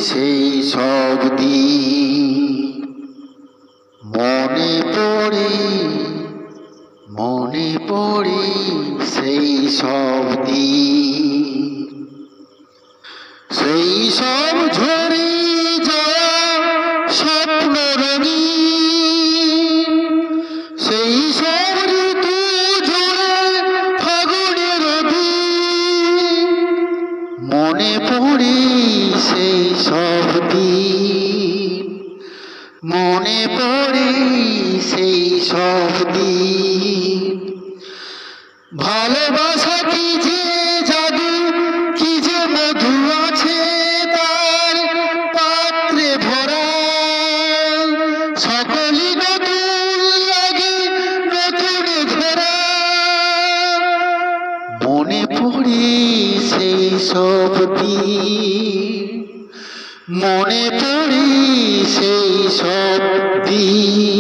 সেই সব দিন মনে পড়ে সেই সব দিন, সেই সব ঝরে যাওয়া স্বপ্ন রঙিন, সেই সব ঋতু জুড়ে ফাগুনের দিন মনে পড়ে সেই সব দিন, মনে পড়ে সেই সব দিন। ভালোবাসা কি যে জাদু, কি যে মধু আছে তার পাত্রে ভরা, সকলই নতুন লাগে নতুনে ঘেরা, মনে পড়ে সেই সব দিন, মনে পড়ে সেই সব দিন।